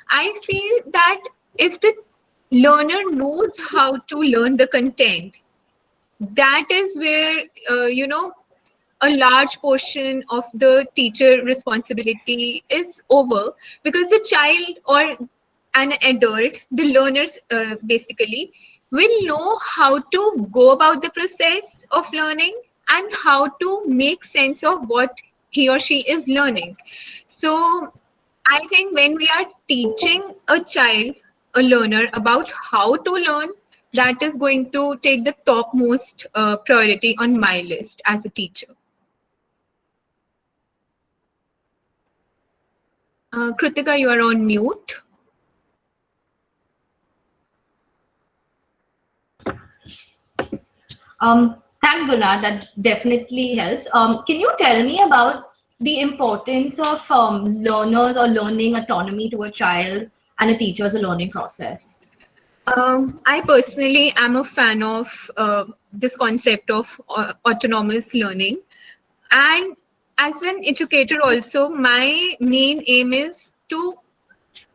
I feel that if the learner knows how to learn the content, that is where, a large portion of the teacher responsibility is over, because the child or an adult, the learners basically, will know how to go about the process of learning and how to make sense of what he or she is learning. So I think when we are teaching a child, a learner, about how to learn, that is going to take the topmost priority on my list as a teacher. Kritika, you are on mute. Thanks, Gunnar. That definitely helps. Can you tell me about the importance of learners or learning autonomy to a child and a teacher's learning process? I personally am a fan of this concept of autonomous learning. And as an educator, also, my main aim is to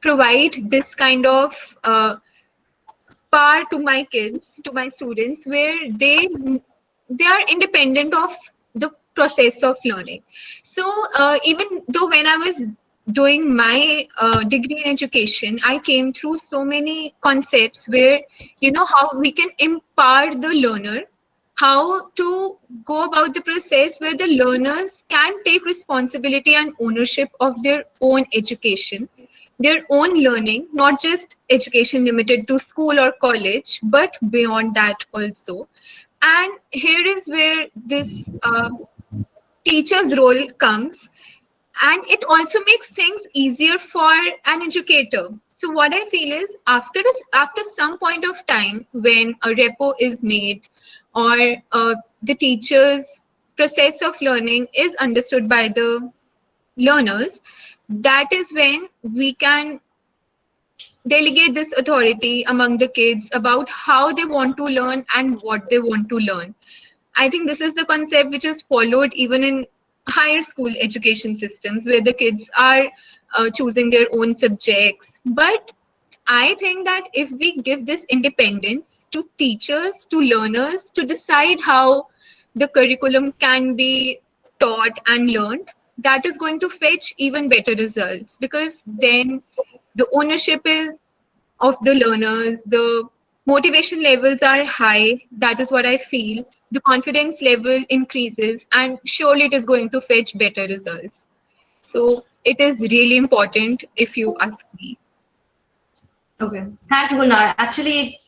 provide this kind of power to my kids, to my students, where they are independent of the process of learning. So even though when I was doing my degree in education, I came through so many concepts where, how we can empower the learner, how to go about the process where the learners can take responsibility and ownership of their own education, their own learning, not just education limited to school or college, but beyond that also. And here is where this teacher's role comes, and it also makes things easier for an educator. So what I feel is, after some point of time, when a repo is made, or the teacher's process of learning is understood by the learners, that is when we can delegate this authority among the kids about how they want to learn and what they want to learn. I think this is the concept which is followed even in higher school education systems, where the kids are choosing their own subjects. But I think that if we give this independence to teachers, to learners, to decide how the curriculum can be taught and learned, that is going to fetch even better results, because then the ownership is of the learners, the motivation levels are high. That is what I feel. The confidence level increases, and surely it is going to fetch better results. So it is really important, if you ask me. Okay. Thanks, Gunnar. Actually,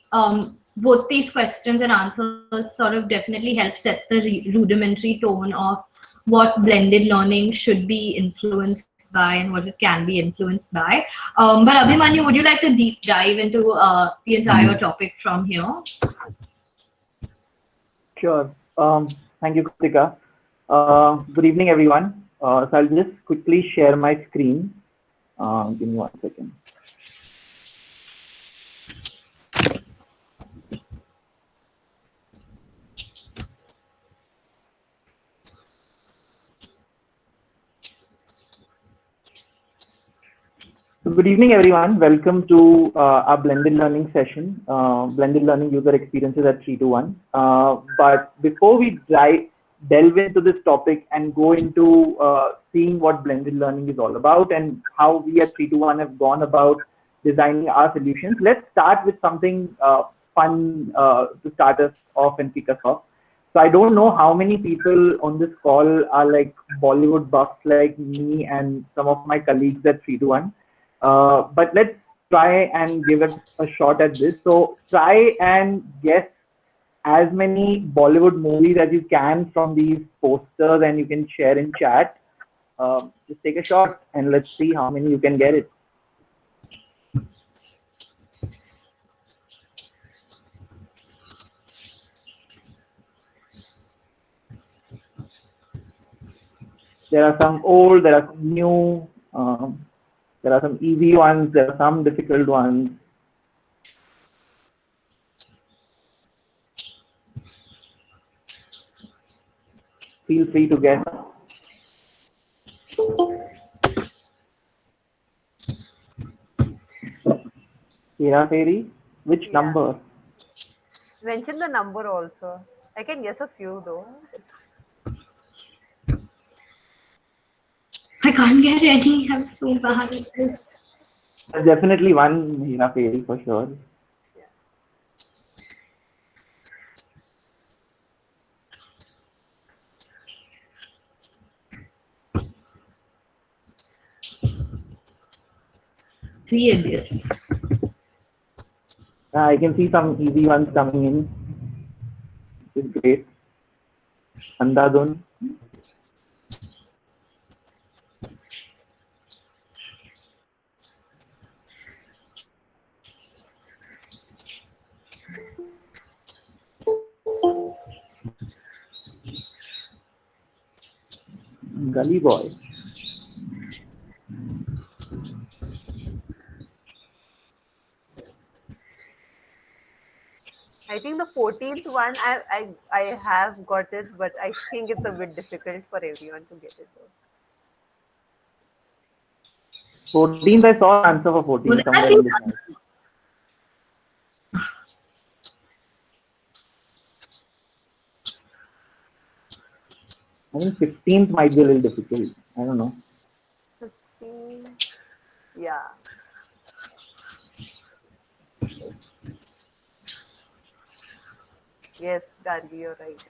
both these questions and answers sort of definitely help set the rudimentary tone of what blended learning should be influenced by and what it can be influenced by. But Abhimanyu, would you like to deep dive into the entire topic from here? Sure. Thank you, Kritika. Good evening, everyone. So I'll just quickly share my screen. Give me 1 second. So good evening, everyone. Welcome to our blended learning session, blended learning user experiences at 321. But before we delve into this topic and go into seeing what blended learning is all about and how we at 321 have gone about designing our solutions, let's start with something fun to start us off and kick us off. So I don't know how many people on this call are like Bollywood buffs like me and some of my colleagues at 321. But let's try and give it a shot at this. So try and guess as many Bollywood movies as you can from these posters, and you can share in chat. Just take a shot and let's see how many you can get it. There are some old, there are some new, there are some easy ones, there are some difficult ones. Feel free to guess. Hera Fairy? Which Yeah. number? Mention the number also. I can guess a few though. I can't get any. I'm so bad at this. There's definitely one Hera Fairy for sure. Yeah. Three Idiots. I can see some easy ones coming in. It's great. Andhadhun. Gully Boy. I think the 14th one I have got it, but I think it's a bit difficult for everyone to get it. 14th, I saw an answer for 14 Would somewhere that in be this. I think 15th might be a little difficult. I don't know. 15. Yeah. Yes, Gargi, you're right.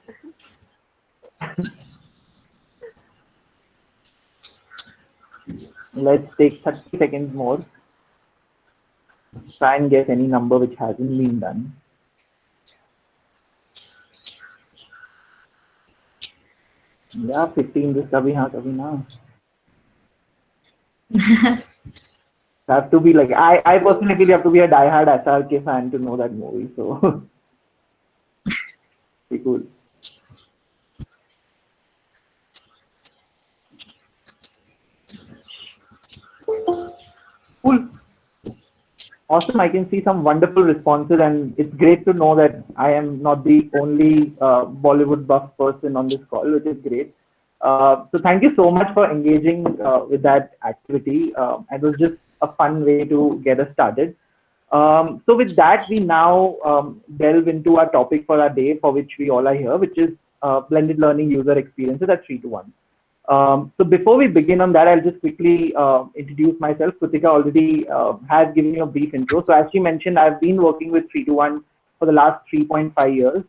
Let's take 30 seconds more. Try and guess any number which hasn't been done. Yeah, 15 just kabhi haan, kabhi na. Have to be like, I personally feel you have to be a diehard SRK fan to know that movie. So, pretty cool. Cool. Awesome. I can see some wonderful responses, and it's great to know that I am not the only Bollywood buff person on this call, which is great. So thank you so much for engaging with that activity. It was just a fun way to get us started. So with that, we now delve into our topic for our day, for which we all are here, which is blended learning user experiences at 3 to 1. So before we begin on that, I'll just quickly introduce myself. Kritika already has given you a brief intro. So as she mentioned, I've been working with 3 to 1 for the last 3.5 years.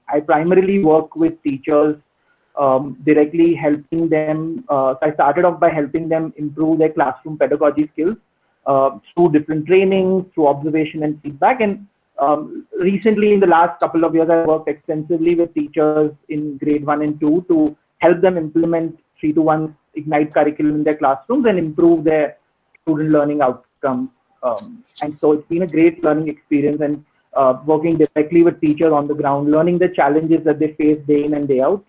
I primarily work with teachers directly helping them. So I started off by helping them improve their classroom pedagogy skills through different trainings, through observation and feedback. And recently, in the last couple of years, I worked extensively with teachers in grade 1 and 2 to help them implement 3 to 1 Ignite curriculum in their classrooms and improve their student learning outcomes. And so it's been a great learning experience, and working directly with teachers on the ground, learning the challenges that they face day in and day out.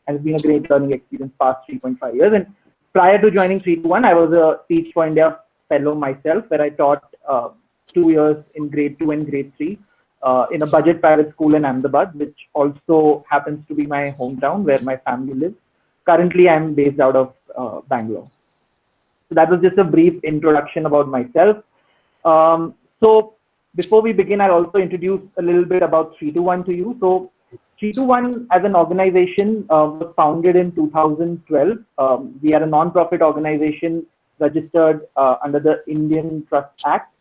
And it's been a great learning experience past 3.5 years. And prior to joining 3 to 1, I was a Teach for India fellow myself, where I taught 2 years in grade 2 and grade 3 in a budget private school in Ahmedabad, which also happens to be my hometown where my family lives. Currently, I'm based out of Bangalore. So that was just a brief introduction about myself. So before we begin, I'll also introduce a little bit about 3 to 1 to you. So 3 to 1 as an organization was founded in 2012. We are a non-profit organization registered under the Indian Trust Act.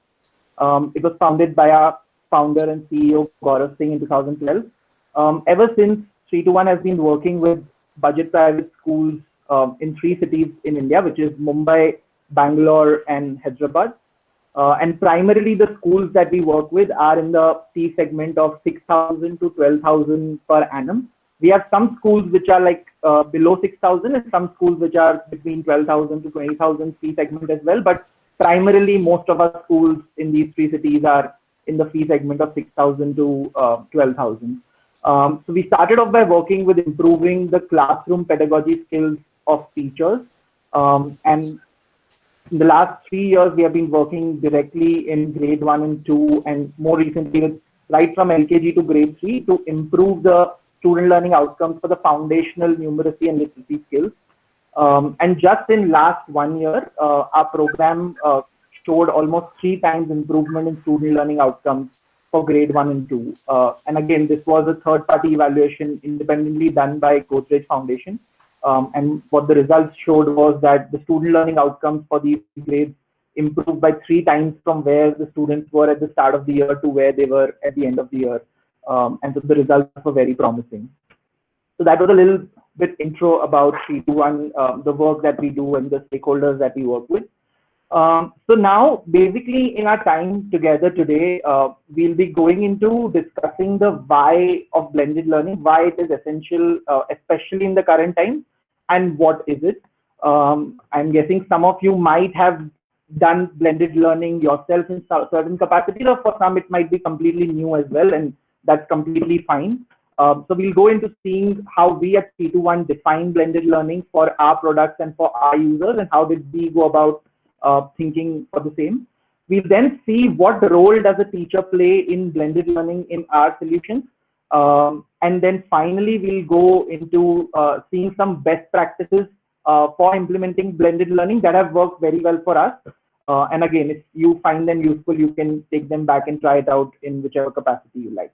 It was founded by our founder and CEO, Gaurav Singh, in 2012. Ever since, 3 to 1 has been working with budget private schools in 3 cities in India, which is Mumbai, Bangalore, and Hyderabad. And primarily the schools that we work with are in the fee segment of 6,000 to 12,000 per annum. We have some schools which are like below 6,000 and some schools which are between 12,000 to 20,000 fee segment as well. But primarily most of our schools in these 3 cities are in the fee segment of 6,000 to 12,000. So we started off by working with improving the classroom pedagogy skills of teachers. And in the last 3 years, we have been working directly in grade 1 and 2, and more recently with right from LKG to grade 3 to improve the student learning outcomes for the foundational numeracy and literacy skills. And just in last 1 year, our program showed almost 3 times improvement in student learning outcomes for grade 1 and 2. And again, this was a third-party evaluation independently done by Godrej Foundation. And what the results showed was that the student learning outcomes for these grades improved by 3 times from where the students were at the start of the year to where they were at the end of the year. And so the results were very promising. So that was a little bit intro about 3-2-1, the work that we do and the stakeholders that we work with. So now, basically, in our time together today, we'll be going into discussing the why of blended learning, why it is essential, especially in the current time, and what is it. I'm guessing some of you might have done blended learning yourself in certain capacities, or for some it might be completely new as well, and that's completely fine. So we'll go into seeing how we at 3-2-1 define blended learning for our products and for our users, and how did we go about thinking for the same. We'll then see what role does a teacher play in blended learning in our solutions. And then finally, we'll go into seeing some best practices for implementing blended learning that have worked very well for us. And again, if you find them useful, you can take them back and try it out in whichever capacity you like.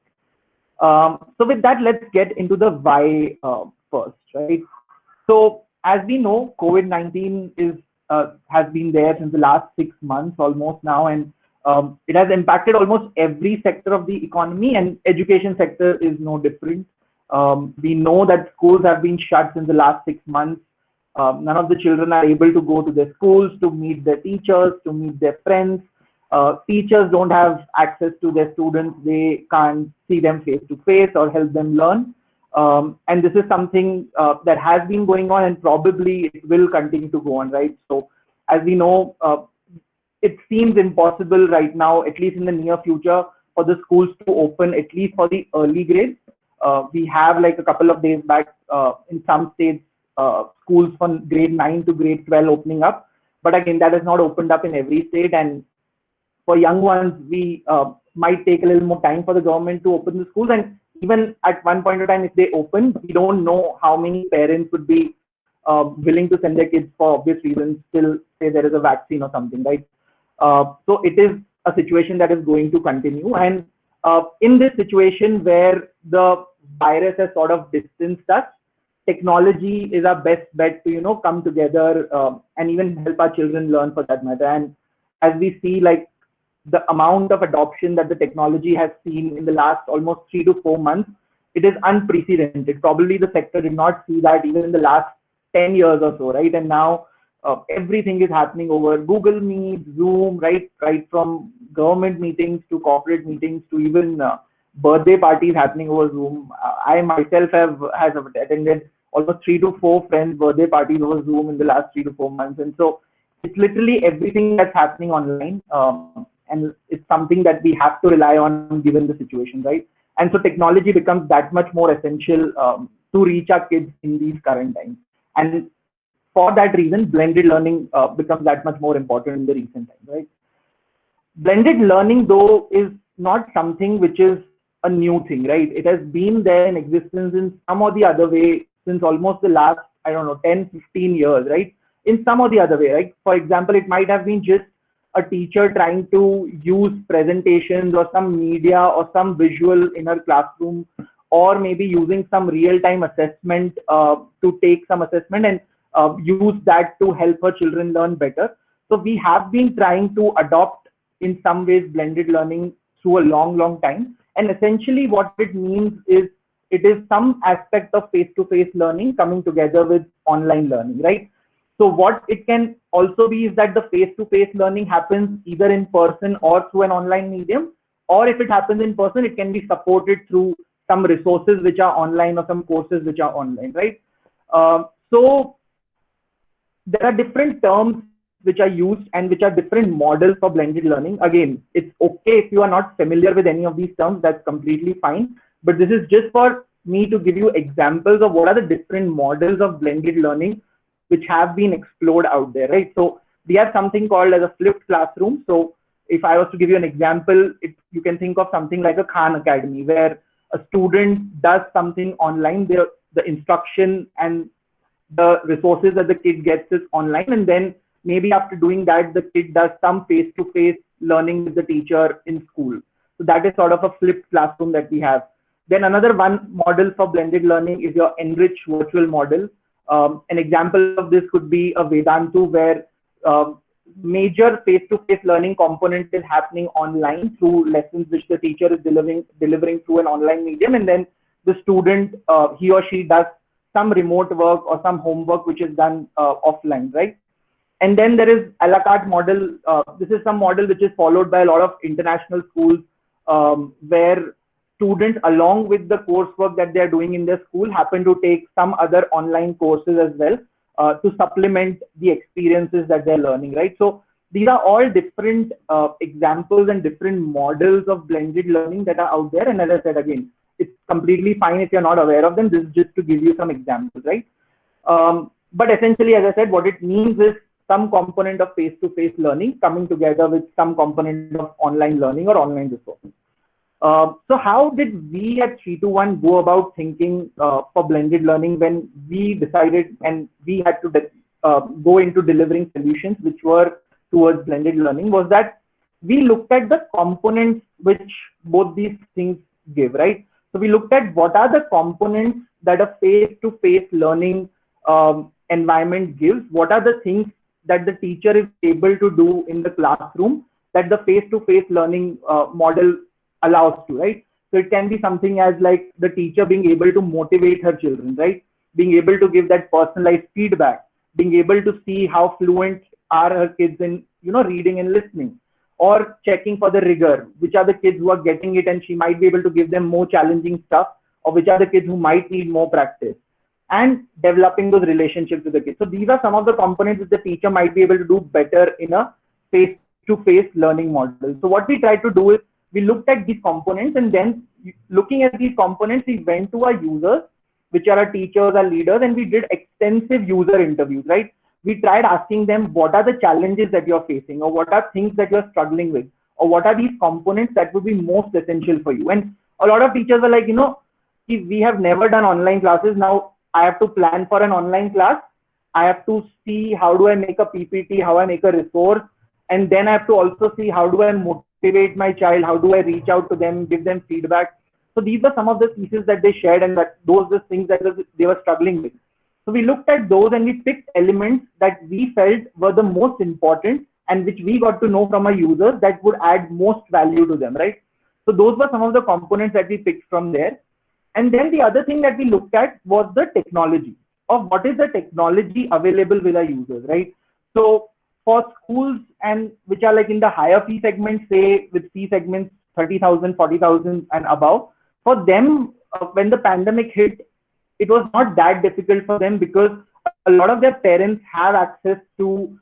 So with that, let's get into the why first, right? So as we know, COVID-19 has been there since the last 6 months almost now, and it has impacted almost every sector of the economy, and education sector is no different. We know that schools have been shut since the last 6 months. None of the children are able to go to their schools to meet their teachers, to meet their friends. Teachers don't have access to their students. They can't see them face to face or help them learn. And this is something that has been going on, and probably it will continue to go on, right? So as we know, it seems impossible right now, at least in the near future, for the schools to open, at least for the early grades. We have like a couple of days back in some states, schools from grade 9 to grade 12 opening up. But again, that has not opened up in every state. And for young ones, we might take a little more time for the government to open the schools. And even at one point in time, if they open, we don't know how many parents would be willing to send their kids for obvious reasons, till say there is a vaccine or something, right? So it is a situation that is going to continue. And in this situation where the virus has sort of distanced us, technology is our best bet to, come together and even help our children learn, for that matter. And as we see, like, the amount of adoption that the technology has seen in the last almost 3 to 4 months, it is unprecedented. Probably the sector did not see that even in the last 10 years or so, right? And now everything is happening over Google Meet, Zoom, right from government meetings to corporate meetings to even birthday parties happening over Zoom. I myself have attended almost 3 to 4 friends' birthday parties over Zoom in the last 3 to 4 months. And so it's literally everything that's happening online. And it's something that we have to rely on given the situation, right? And so technology becomes that much more essential to reach our kids in these current times. And for that reason, blended learning becomes that much more important in the recent times, right? Blended learning, though, is not something which is a new thing, right? It has been there in existence in some or the other way since almost the last, 10, 15 years, right? In some or the other way, right? For example, it might have been just a teacher trying to use presentations or some media or some visual in her classroom, or maybe using some real-time assessment to take some assessment and use that to help her children learn better. So we have been trying to adopt in some ways blended learning through a long time. And essentially what it means is it is some aspect of face-to-face learning coming together with online learning, right? So what it can also be is that the face-to-face learning happens either in person or through an online medium, or if it happens in person, it can be supported through some resources which are online or some courses which are online, right? So there are different terms which are used and which are different models for blended learning. Again, it's okay if you are not familiar with any of these terms, that's completely fine. But this is just for me to give you examples of what are the different models of blended learning which have been explored out there, right? So we have something called as a flipped classroom. So if I was to give you an example, you can think of something like a Khan Academy, where a student does something online, the instruction and the resources that the kid gets is online, and then maybe after doing that, the kid does some face-to-face learning with the teacher in school. So that is sort of a flipped classroom that we have. Then another one model for blended learning is your enriched virtual model. An example of this could be a Vedantu, where major face-to-face learning component is happening online through lessons which the teacher is delivering through an online medium, and then the student, he or she does some remote work or some homework which is done offline, right? And then there is a la carte model. This is some model which is followed by a lot of international schools, where students, along with the coursework that they are doing in their school, happen to take some other online courses as well to supplement the experiences that they're learning, right? So these are all different examples and different models of blended learning that are out there. And as I said, again, it's completely fine if you're not aware of them. This is just to give you some examples, right? But essentially, as I said, what it means is some component of face-to-face learning coming together with some component of online learning or online resources. So how did we at 321 go about thinking for blended learning when we decided and we had to go into delivering solutions which were towards blended learning? Was that we looked at the components which both these things give, right? So we looked at what are the components that a face-to-face learning environment gives, what are the things that the teacher is able to do in the classroom that the face-to-face learning model allows to, right? So it can be something as like the teacher being able to motivate her children, right? Being able to give that personalized feedback, being able to see how fluent are her kids in, reading and listening, or checking for the rigor, which are the kids who are getting it and she might be able to give them more challenging stuff, or which are the kids who might need more practice, and developing those relationships with the kids. So these are some of the components that the teacher might be able to do better in a face-to-face learning model. So what we tried to do is we looked at these components, and then looking at these components, we went to our users, which are our teachers, our leaders, and we did extensive user interviews, right? We tried asking them, what are the challenges that you're facing, or what are things that you're struggling with, or what are these components that would be most essential for you? And a lot of teachers are like, we have never done online classes. Now I have to plan for an online class. I have to see how do I make a PPT, how I make a resource. And then I have to also see how do I motivate my child, how do I reach out to them, give them feedback. So these are some of the pieces that they shared, and that those are the things that they were struggling with. So we looked at those and we picked elements that we felt were the most important and which we got to know from our users that would add most value to them, right? So those were some of the components that we picked from there. And then the other thing that we looked at was the technology of what is the technology available with our users, right? So for schools and which are like in the higher fee segment, say with fee segments 30,000, 40,000 and above, for them, when the pandemic hit, it was not that difficult for them because a lot of their parents have access to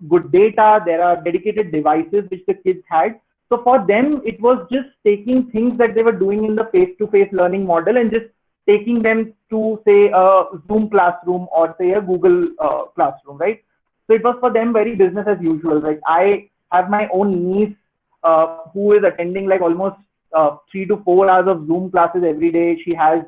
good data. There are dedicated devices which the kids had. So for them, it was just taking things that they were doing in the face-to-face learning model and just taking them to, say, a Zoom classroom or, say, a Google classroom, right? So it was for them very business as usual. Like I have my own niece who is attending like almost 3 to 4 hours of Zoom classes every day. She has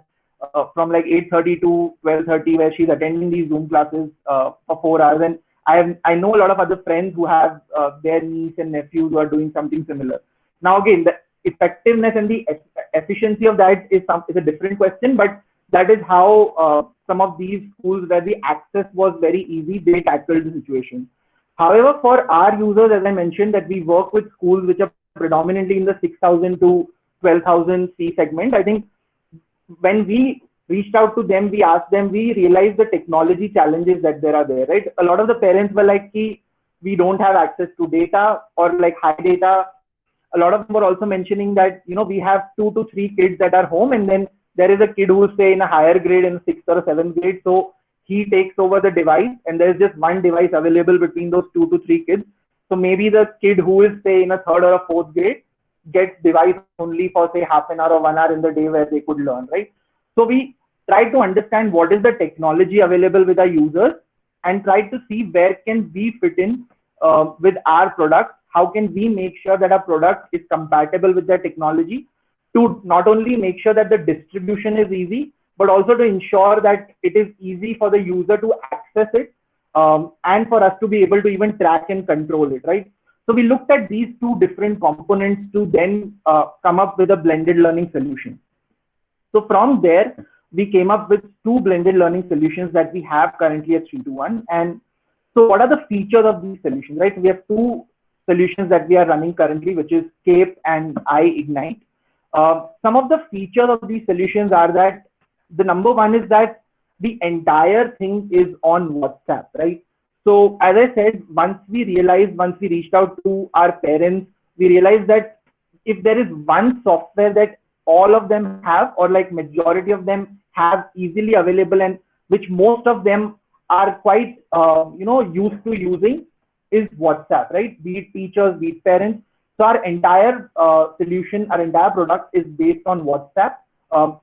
from like 8:30 to 12:30 where she's attending these Zoom classes for 4 hours. And I know a lot of other friends who have their niece and nephews who are doing something similar. Now again, the effectiveness and the efficiency of that is a different question, but that is how some of these schools where the access was very easy, they tackled the situation. However, for our users, as I mentioned, that we work with schools which are predominantly in the 6,000 to 12,000 fee segment, I think when we reached out to them, we asked them, we realized the technology challenges that there are there, right? A lot of the parents were like, we don't have access to data or like high data. A lot of them were also mentioning that, we have 2 to 3 kids that are home, and then there is a kid who is, say, in a higher grade, in 6th or 7th grade. So he takes over the device and there's just one device available between those 2 to 3 kids. So maybe the kid who is, say, in a 3rd or a 4th grade gets device only for, say, half an hour or 1 hour in the day where they could learn, right? So we tried to understand what is the technology available with our users and tried to see where can we fit in with our product. How can we make sure that our product is compatible with their technology to not only make sure that the distribution is easy, but also to ensure that it is easy for the user to access it and for us to be able to even track and control it, right? So we looked at these two different components to then come up with a blended learning solution. So from there, we came up with two blended learning solutions that we have currently at 321. And so what are the features of these solutions, right? We have two solutions that we are running currently, which is CAPE and iGnite. Some of the features of these solutions are that the number one is that the entire thing is on WhatsApp, right? So as I said, once we reached out to our parents, we realized that if there is one software that all of them have, or like majority of them have easily available, and which most of them are quite used to using, is WhatsApp, right? Be it teachers, be it parents. So our entire solution, our entire product is based on WhatsApp,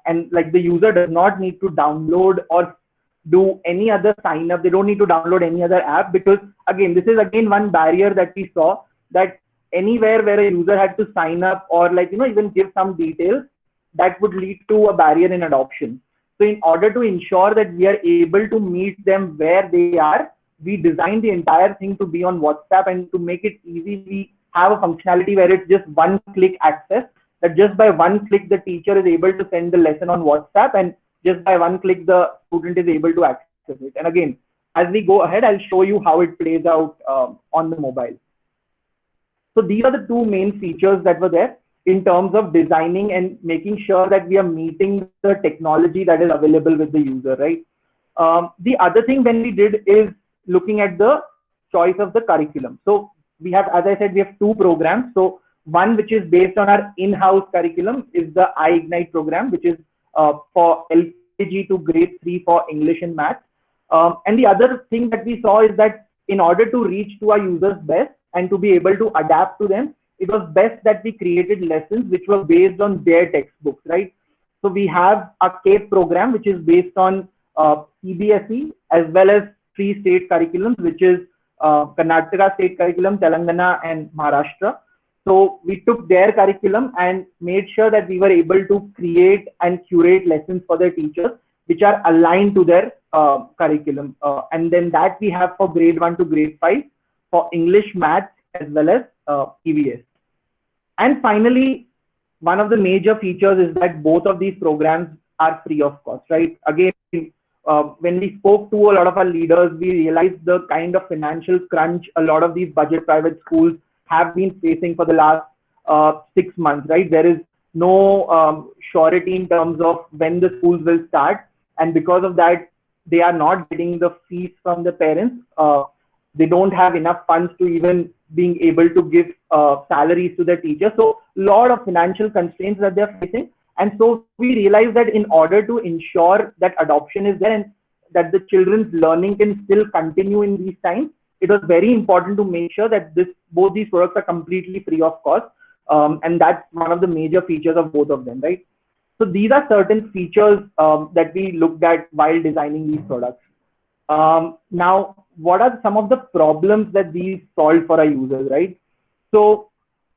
and like the user does not need to download or do any other sign up. They don't need to download any other app, because again, this is again one barrier that we saw, that anywhere where a user had to sign up or like even give some details, that would lead to a barrier in adoption. So in order to ensure that we are able to meet them where they are, we designed the entire thing to be on WhatsApp, and to make it easy, we have a functionality where it's just one click access, that just by one click the teacher is able to send the lesson on WhatsApp, and just by one click the student is able to access it. And again, as we go ahead, I'll show you how it plays out on the mobile. So these are the two main features that were there in terms of designing and making sure that we are meeting the technology that is available with the user, right? The other thing when we did is looking at the choice of the curriculum. So we have, as I said, we have two programs. So one which is based on our in-house curriculum is the iGnite program, which is for LKG to grade 3 for English and Math. And the other thing that we saw is that in order to reach to our users best and to be able to adapt to them, it was best that we created lessons which were based on their textbooks, right? So we have a CAPE program, which is based on CBSE as well as 3 state curriculums, which is Karnataka state curriculum, Telangana and Maharashtra. So we took their curriculum and made sure that we were able to create and curate lessons for their teachers, which are aligned to their curriculum. And then that we have for grade 1 to grade 5 for English, Math, as well as EVS. And finally, one of the major features is that both of these programs are free of cost, right? Again, when we spoke to a lot of our leaders, we realized the kind of financial crunch a lot of these budget private schools have been facing for the last 6 months, right? There is no surety in terms of when the schools will start. And because of that, they are not getting the fees from the parents. They don't have enough funds to even being able to give salaries to the teachers. So a lot of financial constraints that they're facing. And so we realized that in order to ensure that adoption is there and that the children's learning can still continue in these times, it was very important to make sure that both these products are completely free of cost. And that's one of the major features of both of them, right? So these are certain features that we looked at while designing these products. Now, what are some of the problems that these solve for our users, right? So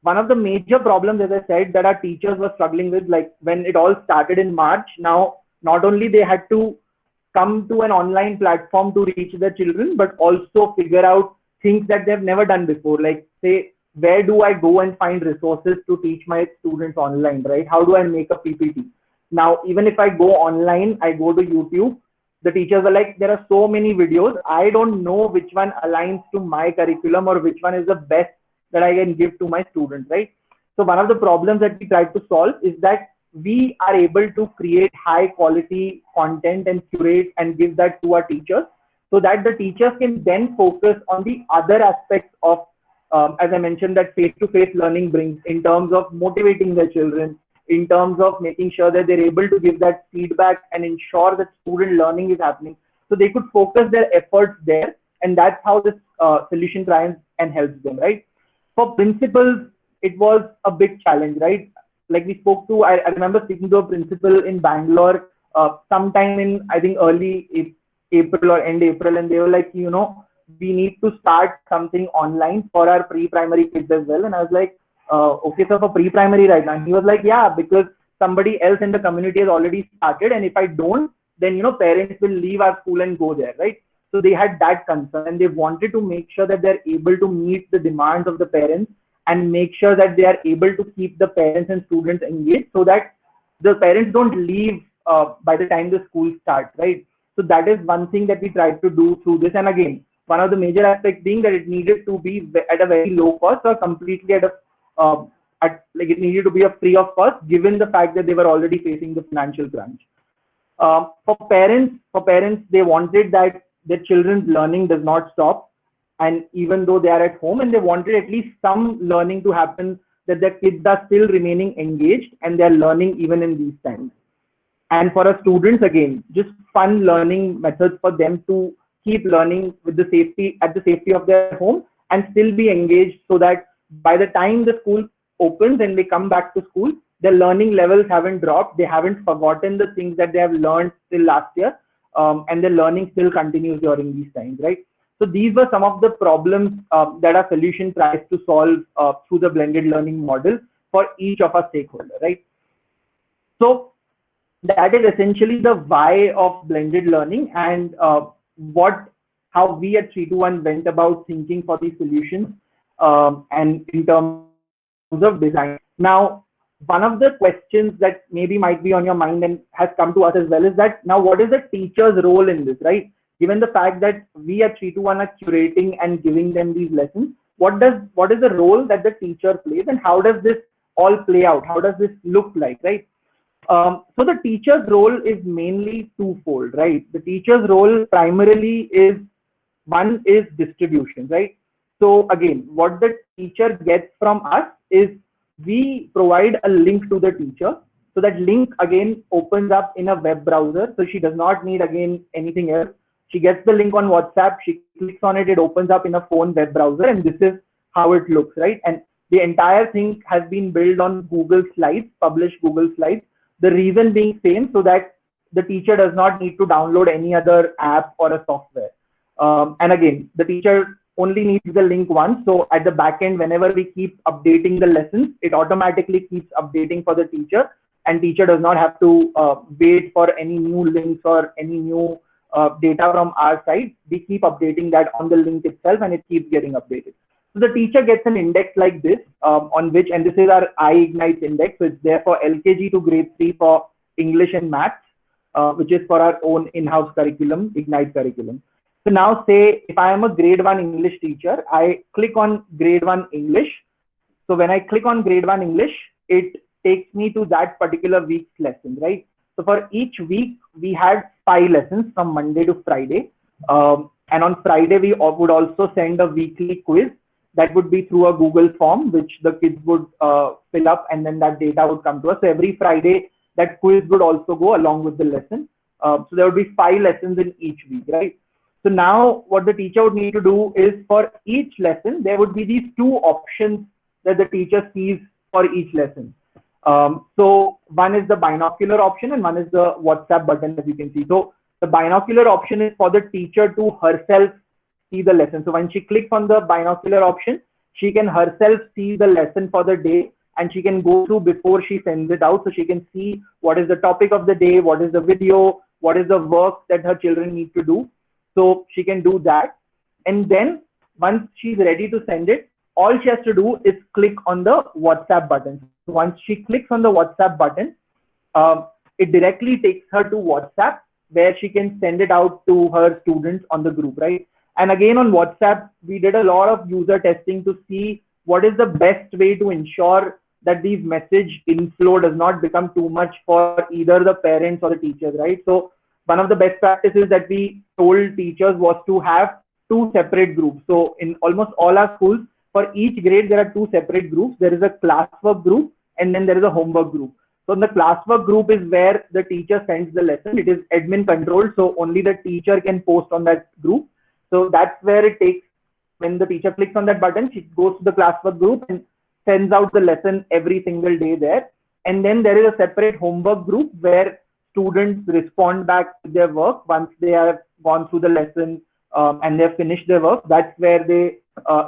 one of the major problems, as I said, that our teachers were struggling with, like when it all started in March, now not only they had to come to an online platform to reach their children, but also figure out things that they've never done before. Like say, where do I go and find resources to teach my students online, right? How do I make a PPT? Now, even if I go online, I go to YouTube, the teachers are like, there are so many videos. I don't know which one aligns to my curriculum or which one is the best that I can give to my students, right? So one of the problems that we try to solve is that we are able to create high quality content and curate and give that to our teachers, so that the teachers can then focus on the other aspects of, as I mentioned, that face-to-face learning brings in terms of motivating their children, in terms of making sure that they're able to give that feedback and ensure that student learning is happening. So they could focus their efforts there, and that's how this solution tries and helps them, right? For principals, it was a big challenge, right? Like we spoke to, I remember speaking to a principal in Bangalore sometime in, I think, early April or end April, and they were like, you know, we need to start something online for our pre-primary kids as well. And I was like, okay, so for pre-primary right now? And he was like, yeah, because somebody else in the community has already started, and if I don't, then, you know, parents will leave our school and go there, right? So they had that concern, and they wanted to make sure that they're able to meet the demands of the parents and make sure that they are able to keep the parents and students engaged, so that the parents don't leave by the time the school starts, right? So that is one thing that we tried to do through this. And again, one of the major aspects being that it needed to be at a very low cost, or completely at a like it needed to be a free of cost, given the fact that they were already facing the financial crunch. For parents, they wanted that their children's learning does not stop, and even though they are at home, and they wanted at least some learning to happen, that their kids are still remaining engaged and they're learning even in these times. And for our students, again, just fun learning methods for them to keep learning with the safety of their home and still be engaged, so that by the time the school opens and they come back to school, their learning levels haven't dropped, they haven't forgotten the things that they have learned till last year, and their learning still continues during these times, right? So these were some of the problems that our solution tries to solve through the blended learning model for each of our stakeholders, right? So that is essentially the why of blended learning, and how we at 321 went about thinking for these solutions, and in terms of design. Now, one of the questions that maybe might be on your mind and has come to us as well is that now what is the teacher's role in this, right? Given the fact that we at 321 are curating and giving them these lessons, what is the role that the teacher plays, and how does this all play out? How does this look like, right? So the teacher's role is mainly twofold, right? The teacher's role primarily is, one is distribution, right? So again, what the teacher gets from us is we provide a link to the teacher. So that link again opens up in a web browser. So she does not need again anything else. She gets the link on WhatsApp, she clicks on it, it opens up in a phone web browser, and this is how it looks, right? And the entire thing has been built on Google Slides, published Google Slides. The reason being same, so that the teacher does not need to download any other app or a software. And again, the teacher only needs the link once. So at the back end, whenever we keep updating the lessons, it automatically keeps updating for the teacher, and teacher does not have to wait for any new links or any new data from our side. We keep updating that on the link itself, and it keeps getting updated. So the teacher gets an index like this, on which, and this is our iIgnite index. So it's there for LKG to grade 3 for English and Maths, which is for our own in-house curriculum, Ignite curriculum. So now say if I am a grade 1 English teacher, I click on grade 1 English. So when I click on grade 1 English, it takes me to that particular week's lesson, right? So for each week, we had 5 lessons from Monday to Friday. And on Friday, we would also send a weekly quiz that would be through a Google form, which the kids would fill up, and then that data would come to us. So every Friday, that quiz would also go along with the lesson. So there would be 5 lessons in each week, right? So now what the teacher would need to do is, for each lesson, there would be these 2 options that the teacher sees for each lesson. So one is the binocular option and one is the WhatsApp button, as you can see. So the binocular option is for the teacher to herself see the lesson. So when she clicks on the binocular option, she can herself see the lesson for the day, and she can go through before she sends it out. So she can see what is the topic of the day, what is the video, what is the work that her children need to do. So she can do that. And then once she's ready to send it, all she has to do is click on the WhatsApp button. So once she clicks on the WhatsApp button, it directly takes her to WhatsApp, where she can send it out to her students on the group, right? And again, on WhatsApp, we did a lot of user testing to see what is the best way to ensure that these message inflow does not become too much for either the parents or the teachers, right? So one of the best practices that we told teachers was to have 2 separate groups. So in almost all our schools, for each grade, there are 2 separate groups. There is a classwork group, and then there is a homework group. So in the classwork group is where the teacher sends the lesson. It is admin controlled, so only the teacher can post on that group. So that's where it takes, when the teacher clicks on that button, she goes to the classwork group and sends out the lesson every single day there. And then there is a separate homework group where students respond back to their work once they have gone through the lesson and they've finished their work. That's where they,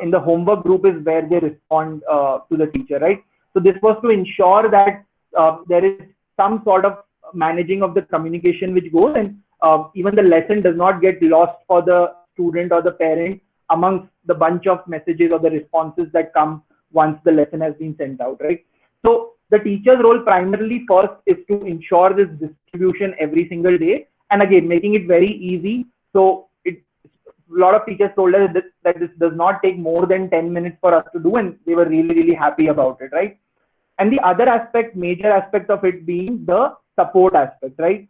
in the homework group is where they respond to the teacher, right? So this was to ensure that there is some sort of managing of the communication which goes. And even the lesson does not get lost for the student or the parent amongst the bunch of messages or the responses that come once the lesson has been sent out, right? So the teacher's role primarily first is to ensure this distribution every single day, and again making it very easy. So a lot of teachers told us that this does not take more than 10 minutes for us to do, and they were really happy about it, right? And the other aspect, major aspect of it being the support aspect, right?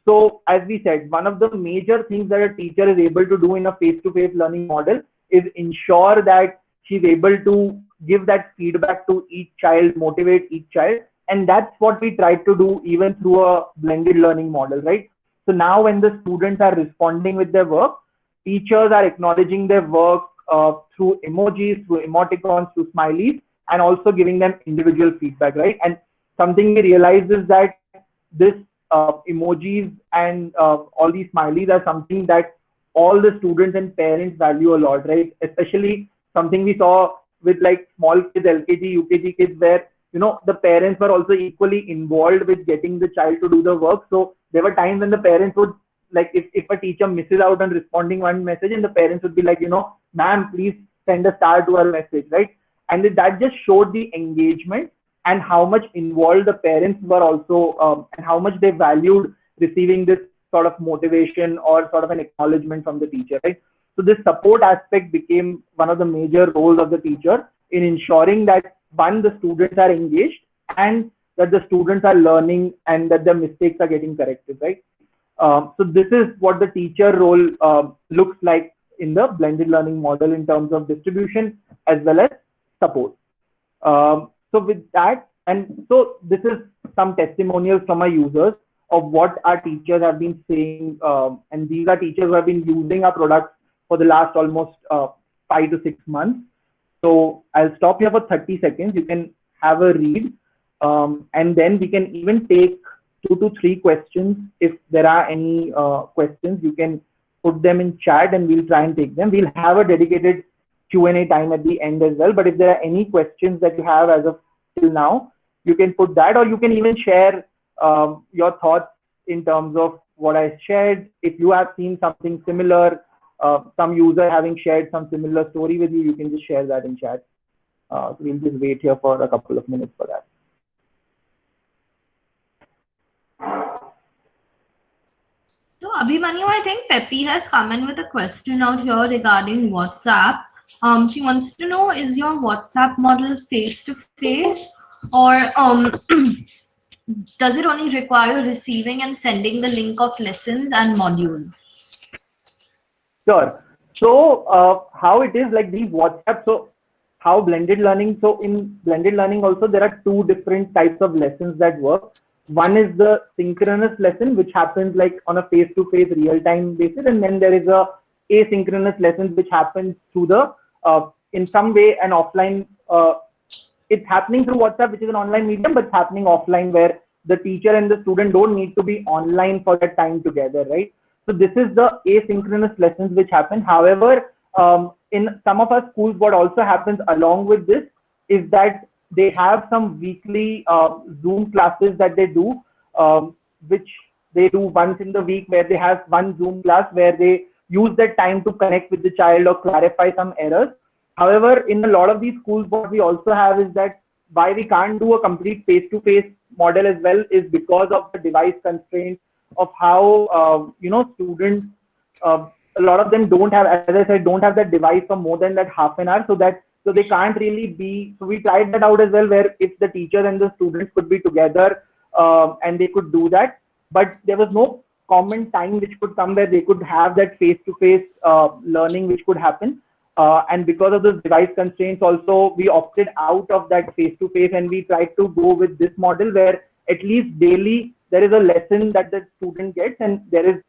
So as we said, one of the major things that a teacher is able to do in a face-to-face learning model is ensure that she's able to give that feedback to each child, motivate each child. And that's what we try to do even through a blended learning model, right? So now when the students are responding with their work, teachers are acknowledging their work through emojis, through emoticons, through smileys, and also giving them individual feedback, right? And something we realize is that this emojis and all these smileys are something that all the students and parents value a lot, right? Especially something we saw with like small kids, LKG, UKG kids, where the parents were also equally involved with getting the child to do the work. So there were times when the parents would, like, if a teacher misses out on responding one message, and the parents would be like, ma'am, please send a star to our message, right? And that just showed the engagement and how much involved the parents were also, and how much they valued receiving this sort of motivation or sort of an acknowledgement from the teacher, right? So this support aspect became one of the major roles of the teacher in ensuring that, one, the students are engaged and that the students are learning and that their mistakes are getting corrected, right? So this is what the teacher role looks like in the blended learning model in terms of distribution as well as support. So with that, and so this is some testimonials from our users of what our teachers have been saying, and these are teachers who have been using our products for the last almost 5 to 6 months. So I'll stop here for 30 seconds. You can have a read, and then we can even take 2 to 3 questions. If there are any questions, you can put them in chat and we'll try and take them. We'll have a dedicated Q&A time at the end as well. But if there are any questions that you have as of till now, you can put that, or you can even share your thoughts in terms of what I shared. If you have seen something similar, some user having shared some similar story with you, you can just share that in chat. So we'll just wait here for a couple of minutes for that. So Abhimanyu, I think Peppy has come in with a question out here regarding WhatsApp. She wants to know, is your WhatsApp model face-to-face, or does it only require receiving and sending the link of lessons and modules? Sure. So how it is like these WhatsApp, so how blended learning, so in blended learning also there are 2 different types of lessons that work. One is the synchronous lesson, which happens like on a face-to-face real-time basis, and then there is a asynchronous lesson which happens through the in some way an offline, it's happening through WhatsApp, which is an online medium, but it's happening offline where the teacher and the student don't need to be online for that time together, right? So this is the asynchronous lessons which happen. However, in some of our schools, what also happens along with this is that they have some weekly Zoom classes that they do, which they do once in the week, where they have one Zoom class where they use that time to connect with the child or clarify some errors. However, in a lot of these schools, what we also have is that why we can't do a complete face-to-face model as well is because of the device constraints of how, students, a lot of them don't have, as I said, don't have that device for more than that half an hour, so they can't really be, so we tried that out as well, where if the teacher and the students could be together and they could do that, but there was no common time which could come where they could have that face-to-face learning which could happen. And because of the device constraints also, we opted out of that face-to-face and we tried to go with this model where at least daily there is a lesson that the student gets, and there is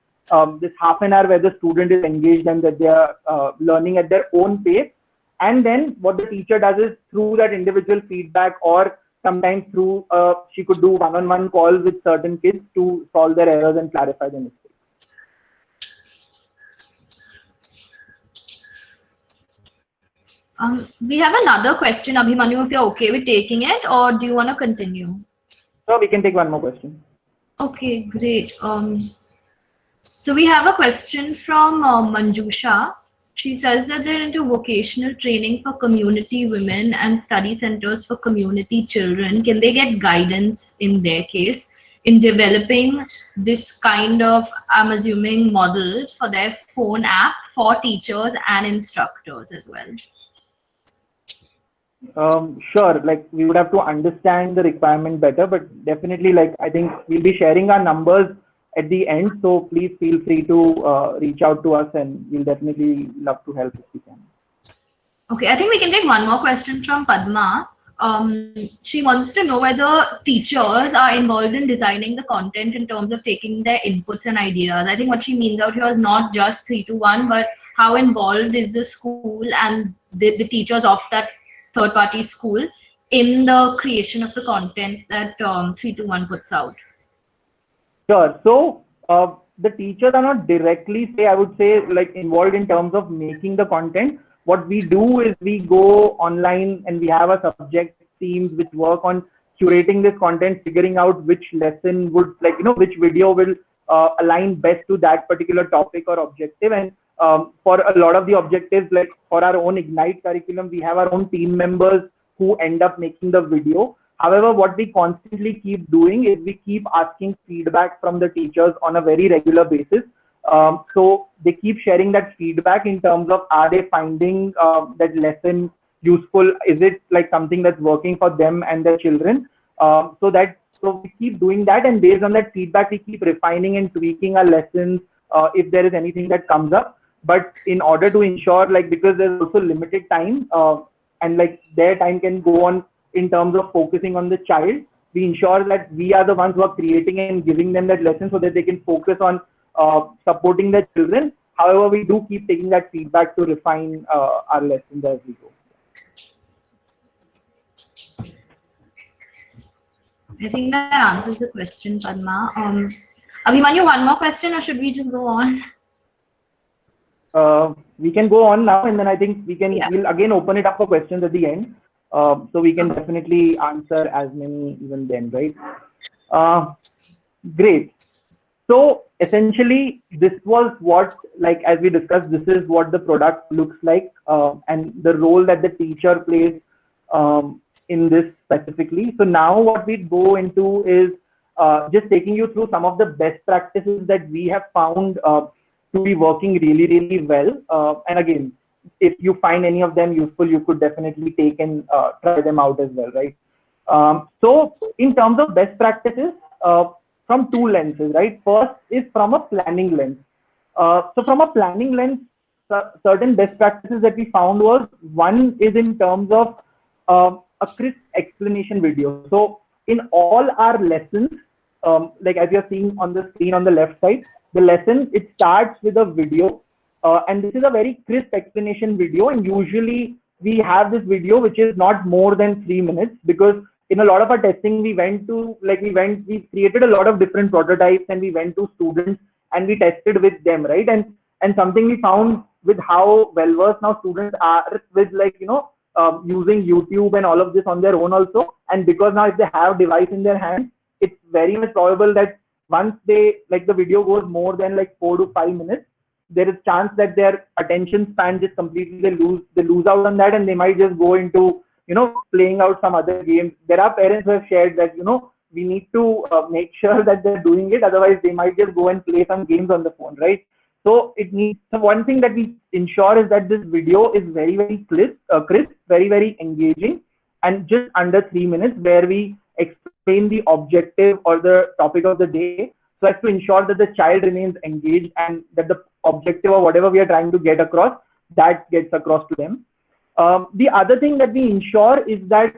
this half an hour where the student is engaged and that they are learning at their own pace. And then what the teacher does is through that individual feedback, or sometimes through, she could do one-on-one calls with certain kids to solve their errors and clarify the mistakes. We have another question, Abhimanyu, if you're okay with taking it, or do you want to continue? So we can take one more question. Okay, great. So we have a question from Manjusha. She says that they're into vocational training for community women and study centers for community children. Can they get guidance in their case in developing this kind of, I'm assuming, model for their phone app for teachers and instructors as well? Sure, like we would have to understand the requirement better, but definitely, like I think we'll be sharing our numbers at the end, so please feel free to reach out to us, and we'll definitely love to help if we can. Okay, I think we can take one more question from Padma. She wants to know whether teachers are involved in designing the content in terms of taking their inputs and ideas. I think what she means out here is not just 3-1, but how involved is the school and the teachers of that third-party school in the creation of the content that 3-1 puts out. Sure. So the teachers are not directly, I would say, like involved in terms of making the content. What we do is we go online and we have a subject teams which work on curating this content, figuring out which lesson would, like, which video will align best to that particular topic or objective. And for a lot of the objectives, like for our own Ignite curriculum, we have our own team members who end up making the video. However, what we constantly keep doing is we keep asking feedback from the teachers on a very regular basis. So they keep sharing that feedback in terms of, are they finding that lesson useful? Is it like something that's working for them and their children? So we keep doing that, and based on that feedback, we keep refining and tweaking our lessons if there is anything that comes up. But in order to ensure, like, because there's also limited time and like their time can go on in terms of focusing on the child, we ensure that we are the ones who are creating and giving them that lesson so that they can focus on supporting their children. However, we do keep taking that feedback to refine our lessons as we go. I think that answers the question, Padma. Abhimanyu, one more question, or should we just go on? We can go on now, and then I think we'll again open it up for questions at the end. So we can definitely answer as many even then, right? Great. So essentially, this was what, like, as we discussed, this is what the product looks like, and the role that the teacher plays in this specifically. So now what we go into is just taking you through some of the best practices that we have found to be working really, really well. And again, if you find any of them useful, you could definitely take and try them out as well, right? So in terms of best practices, from two lenses, right? First is from a planning lens. So from a planning lens, certain best practices that we found was, one is in terms of a crisp explanation video. So in all our lessons, like as you're seeing on the screen on the left side, the lesson, it starts with a video. And this is a very crisp explanation video, and usually we have this video which is not more than 3 minutes, because in a lot of our testing, we created a lot of different prototypes, and we went to students and we tested with them, right? And something we found with how well versed now students are with, like, using YouTube and all of this on their own also, and because now if they have device in their hand, it's very much probable that once they, like, the video goes more than like 4 to 5 minutes, there is chance that their attention span just completely they lose out on that, and they might just go into playing out some other games. There are parents who have shared that we need to make sure that they're doing it, otherwise they might just go and play some games on the phone, right? So it needs, so one thing that we ensure is that this video is very, very crisp, very, very engaging, and just under 3 minutes, where we explain the objective or the topic of the day, so as to ensure that the child remains engaged and that the objective or whatever we are trying to get across, that gets across to them. The other thing that we ensure is that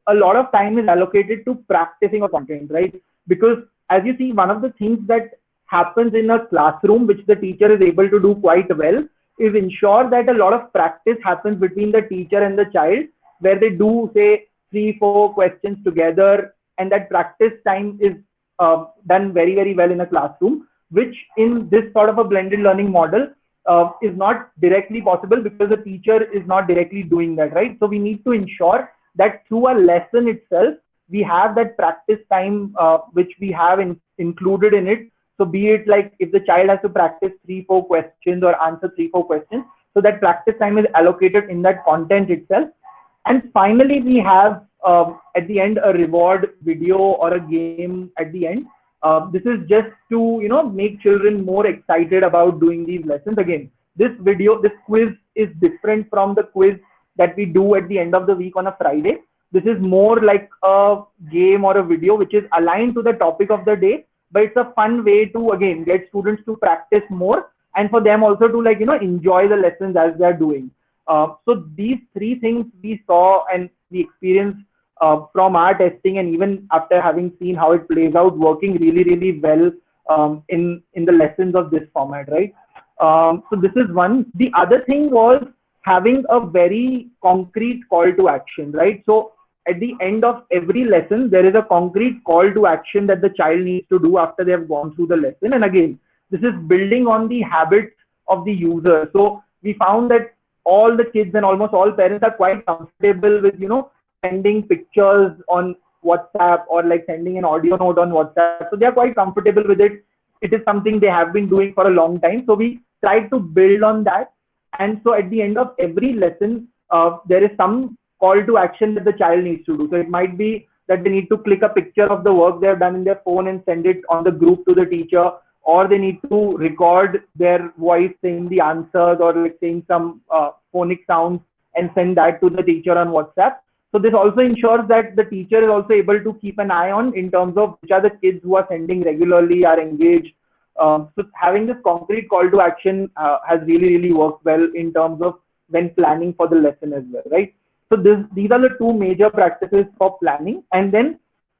a lot of time is allocated to practicing our content, right? Because as you see, one of the things that happens in a classroom, which the teacher is able to do quite well, is ensure that a lot of practice happens between the teacher and the child, where they do, say, 3-4 questions together, and that practice time is done very, very well in a classroom, which in this sort of a blended learning model is not directly possible, because the teacher is not directly doing that, right? So we need to ensure that through a lesson itself, we have that practice time which we have included in it, So be it like if the child has to practice 3-4 questions or answer 3-4 questions, so that practice time is allocated in that content itself. And finally, we have at the end a reward video or a game at the end. This is just to make children more excited about doing these lessons. Again, this quiz is different from the quiz that we do at the end of the week on a Friday. This is more like a game or a video which is aligned to the topic of the day, but it's a fun way to again get students to practice more and for them also to enjoy the lessons as they're doing. So these 3 things we saw and we experienced from our testing, and even after having seen how it plays out, working really, really well in the lessons of this format, right? So this is one. The other thing was having a very concrete call to action, right? So at the end of every lesson, there is a concrete call to action that the child needs to do after they have gone through the lesson. And again, this is building on the habits of the user. So we found that all the kids and almost all parents are quite comfortable with, sending pictures on WhatsApp or like sending an audio note on WhatsApp. So they are quite comfortable with it. It is something they have been doing for a long time. So we tried to build on that. And so at the end of every lesson, there is some call to action that the child needs to do. So it might be that they need to click a picture of the work they have done in their phone and send it on the group to the teacher, or they need to record their voice saying the answers or like saying some phonic sounds and send that to the teacher on WhatsApp. So this also ensures that the teacher is also able to keep an eye on in terms of which are the kids who are sending regularly, are engaged. So having this concrete call to action has really, really worked well in terms of when planning for the lesson as well, right? So these are the 2 major practices for planning. And then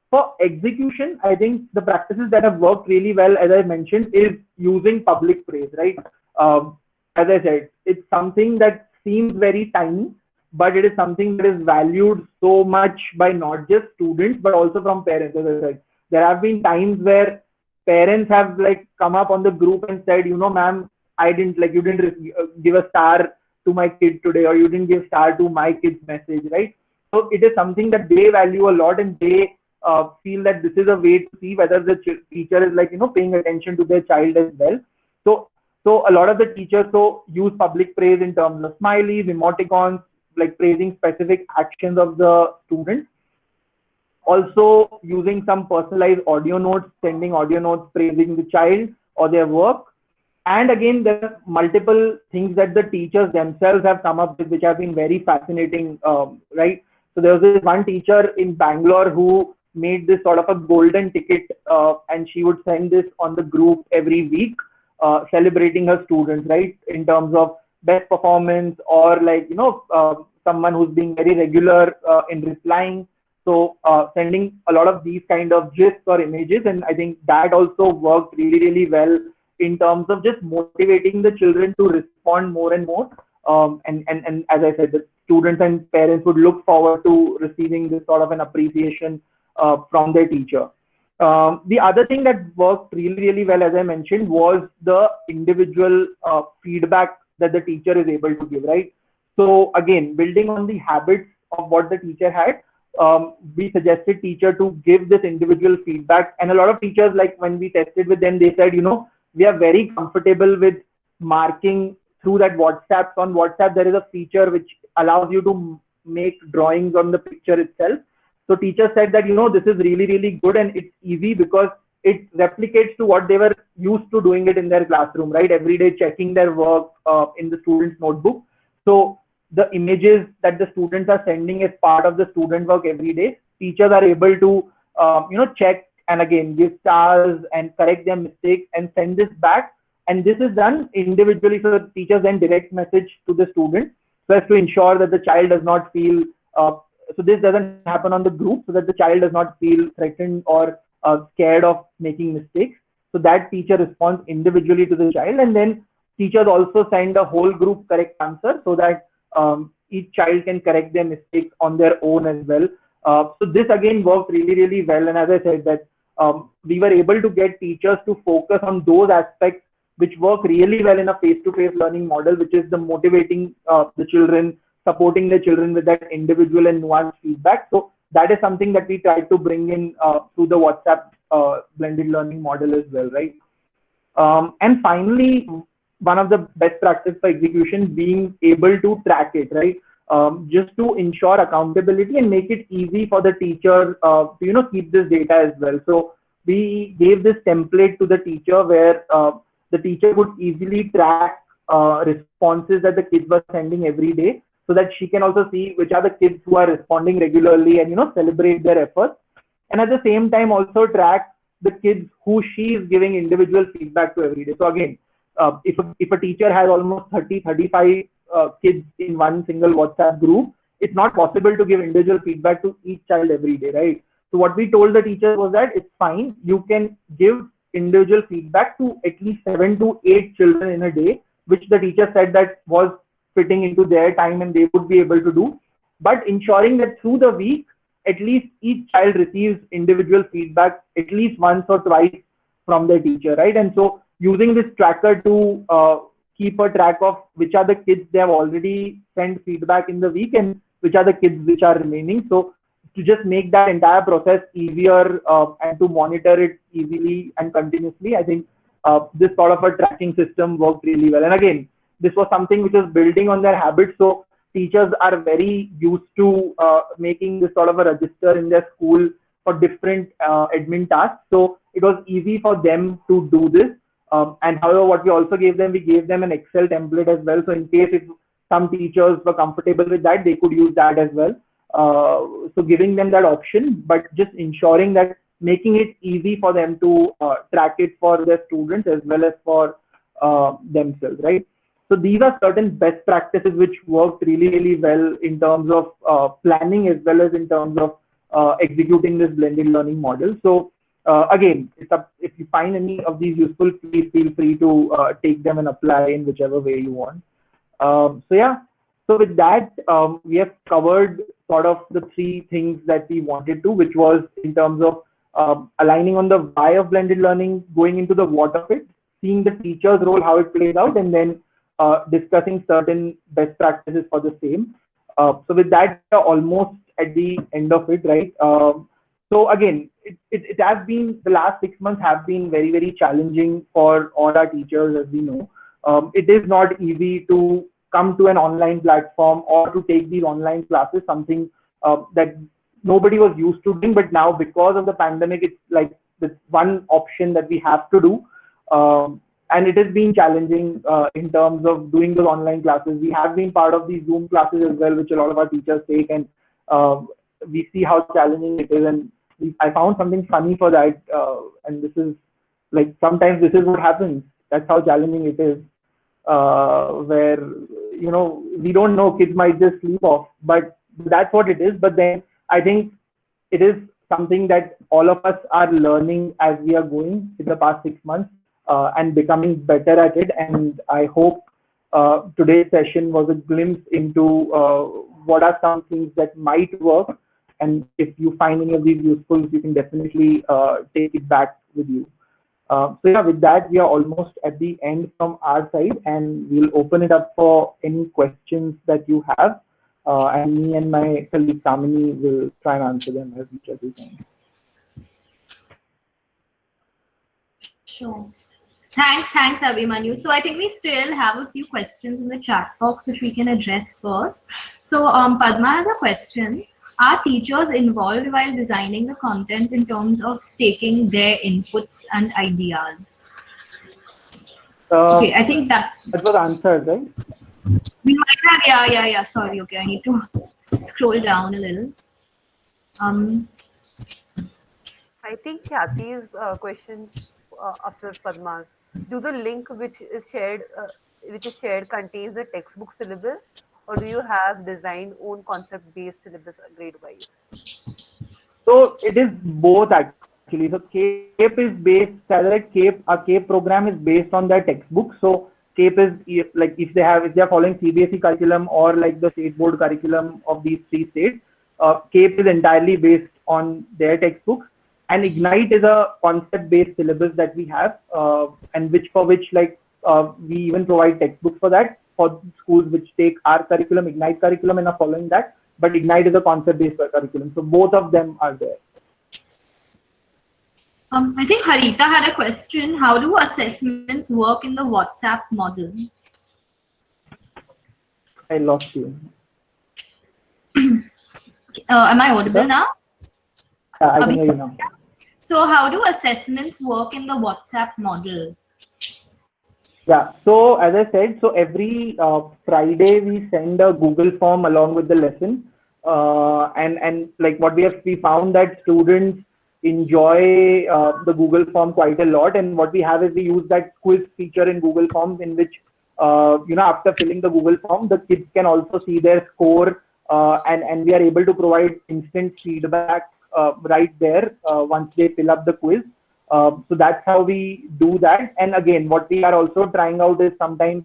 for execution, I think the practices that have worked really well, as I mentioned, is using public praise, right? As I said, it's something that seems very tiny, but it is something that is valued so much by not just students, but also from parents. As I said, there have been times where parents have come up on the group and said, ma'am, you didn't give a star to my kid today, or you didn't give star to my kid's message, right? So it is something that they value a lot, and they feel that this is a way to see whether the teacher is paying attention to their child as well. So a lot of the teachers use public praise in terms of smileys, emoticons, like praising specific actions of the students. Also using some personalized audio notes, sending audio notes praising the child or their work. And again, there are multiple things that the teachers themselves have come up with, which have been very fascinating, right? So there was this one teacher in Bangalore who made this sort of a golden ticket, and she would send this on the group every week, celebrating her students, right? In terms of best performance, or someone who's being very regular in replying. So sending a lot of these kind of gifs or images, and I think that also worked really, really well in terms of just motivating the children to respond more and more. And as I said, the students and parents would look forward to receiving this sort of an appreciation from their teacher. The other thing that worked really, really well, as I mentioned, was the individual feedback that the teacher is able to give, right? So again, building on the habits of what the teacher had, we suggested teacher to give this individual feedback. And a lot of teachers, like when we tested with them, they said, we are very comfortable with marking through that WhatsApp. On WhatsApp, there is a feature which allows you to make drawings on the picture itself. So teachers said that, this is really, really good, and it's easy because it replicates to what they were used to doing it in their classroom, right? Every day checking their work in the student's notebook. So the images that the students are sending as part of the student work every day, teachers are able to, check and again give stars and correct their mistakes and send this back. And this is done individually. So the teachers then direct message to the student so as to ensure that the child does not feel, so this doesn't happen on the group, so that the child does not feel threatened or scared of making mistakes. So that teacher responds individually to the child, and then teachers also send a whole group correct answer so that each child can correct their mistakes on their own as well. So this again worked really, really well. And as I said, that we were able to get teachers to focus on those aspects which work really well in a face-to-face learning model, which is the motivating the children, supporting the children with that individual and nuanced feedback. So that is something that we try to bring in through the WhatsApp blended learning model as well, right? And finally, one of the best practice for execution being able to track it, right? Just to ensure accountability and make it easy for the teacher to keep this data as well. So we gave this template to the teacher where the teacher could easily track responses that the kids were sending every day, so that she can also see which are the kids who are responding regularly and celebrate their efforts, and at the same time also track the kids who she is giving individual feedback to every day. So again, if a teacher has almost 35 kids in one single WhatsApp group, it's not possible to give individual feedback to each child every day, right? So what we told the teacher was that it's fine, you can give individual feedback to at least 7 to 8 children in a day, which the teacher said that was fitting into their time and they would be able to do, but ensuring that through the week, at least each child receives individual feedback at least once or twice from their teacher, right? And so using this tracker to keep a track of which are the kids they have already sent feedback in the week and which are the kids which are remaining. So to just make that entire process easier and to monitor it easily and continuously, I think this sort of a tracking system worked really well. And again, this was something which was building on their habits. So teachers are very used to making this sort of a register in their school for different admin tasks. So it was easy for them to do this. And however, what we also gave them, we gave them an Excel template as well. So in case if some teachers were comfortable with that, they could use that as well. So giving them that option, but just ensuring that making it easy for them to track it for their students as well as for themselves, right? So these are certain best practices which worked really, really well in terms of planning as well as in terms of executing this blended learning model. So again, if you find any of these useful, please feel free to take them and apply in whichever way you want. So yeah, so with that, we have covered sort of the 3 things that we wanted to, which was in terms of aligning on the why of blended learning, going into the what of it, seeing the teacher's role, how it plays out, and then discussing certain best practices for the same. So with that, almost at the end of it, right? So again, it has been, the last 6 months have been very, very challenging for all our teachers, as we know. It is not easy to come to an online platform or to take these online classes, something that nobody was used to doing, but now because of the pandemic, it's like the one option that we have to do. And it has been challenging in terms of doing those online classes. We have been part of these Zoom classes as well, which a lot of our teachers take, and we see how challenging it is. And I found something funny for that, and this is like, sometimes this is what happens. That's how challenging it is, where we don't know, kids might just sleep off, but that's what it is. But then I think it is something that all of us are learning as we are going in the past 6 months and becoming better at it. And I hope today's session was a glimpse into what are some things that might work. And if you find any of these useful, you can definitely take it back with you. So yeah, with that, we are almost at the end from our side, and we'll open it up for any questions that you have. And me and my colleague Kamini will try and answer them as much as we can. Sure. Thanks, Abhimanyu. So I think we still have a few questions in the chat box which we can address first. So Padma has a question. Are teachers involved while designing the content in terms of taking their inputs and ideas? Okay, I think that was answered, right? We might have, yeah. Sorry, okay, I need to scroll down a little. I think Khyati's question after Padma's. Do the link which is shared contains the textbook syllabus, or do you have designed own concept-based syllabus grade-wise? So it is both actually. So CAPE is based, a CAPE program is based on their textbook. So CAPE is like if they are following CBSE curriculum or like the state board curriculum of these 3 states, CAPE is entirely based on their textbooks. And Ignite is a concept-based syllabus that we have, and we even provide textbooks for that for schools which take our curriculum, Ignite curriculum, and are following that. But Ignite is a concept-based curriculum, so both of them are there. I think Harita had a question. How do assessments work in the WhatsApp model? I lost you. Am I audible now? I can hear you now. So how do assessments work in the WhatsApp model? Yeah, so as I said, so every Friday we send a Google form along with the lesson, and like what we found that students enjoy the Google form quite a lot, and what we have is we use that quiz feature in Google Forms in which after filling the Google form, the kids can also see their score, and we are able to provide instant feedback right there once they fill up the quiz. So that's how we do that. And again, what we are also trying out is sometimes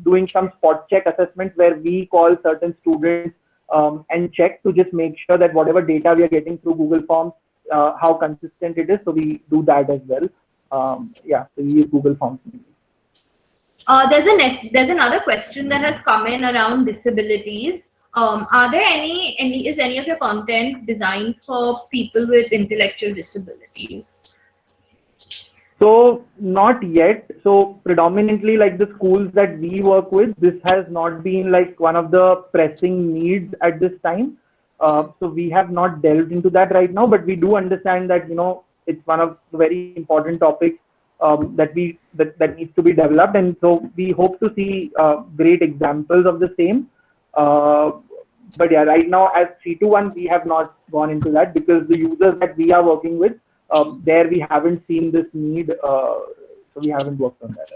doing some spot check assessments where we call certain students and check to just make sure that whatever data we are getting through Google Forms, how consistent it is. So we do that as well. Yeah, so we use Google Forms. There's another question that has come in around disabilities. Are there is any of your content designed for people with intellectual disabilities? So not yet. So predominantly like the schools that we work with, this has not been like one of the pressing needs at this time. So we have not delved into that right now, but we do understand that, it's one of the very important topics that needs to be developed. And so we hope to see great examples of the same. But yeah, right now as 321, we have not gone into that because the users that we are working with, there we haven't seen this need, so we haven't worked on that.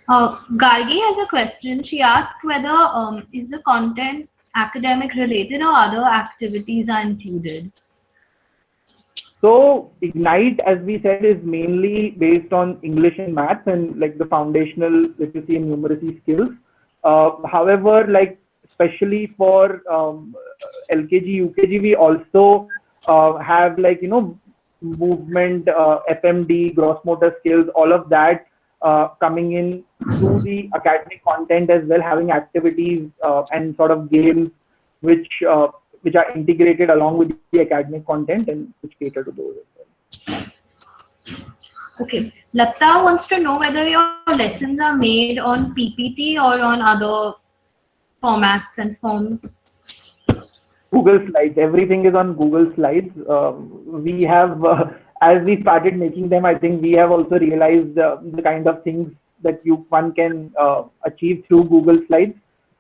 Gargi has a question. She asks whether is the content academic related or other activities are included. So Ignite, as we said, is mainly based on English and maths and like the foundational literacy and numeracy skills. However, like especially for LKG, UKG, we also have like, movement, FMD, gross motor skills, all of that coming in through the academic content as well, having activities and sort of games which are integrated along with the academic content and which cater to those as well. Okay, Latta wants to know whether your lessons are made on PPT or on other formats and forms. Google Slides, everything is on Google Slides. We have, as we started making them, I think we have also realized the kind of things that one can achieve through Google Slides.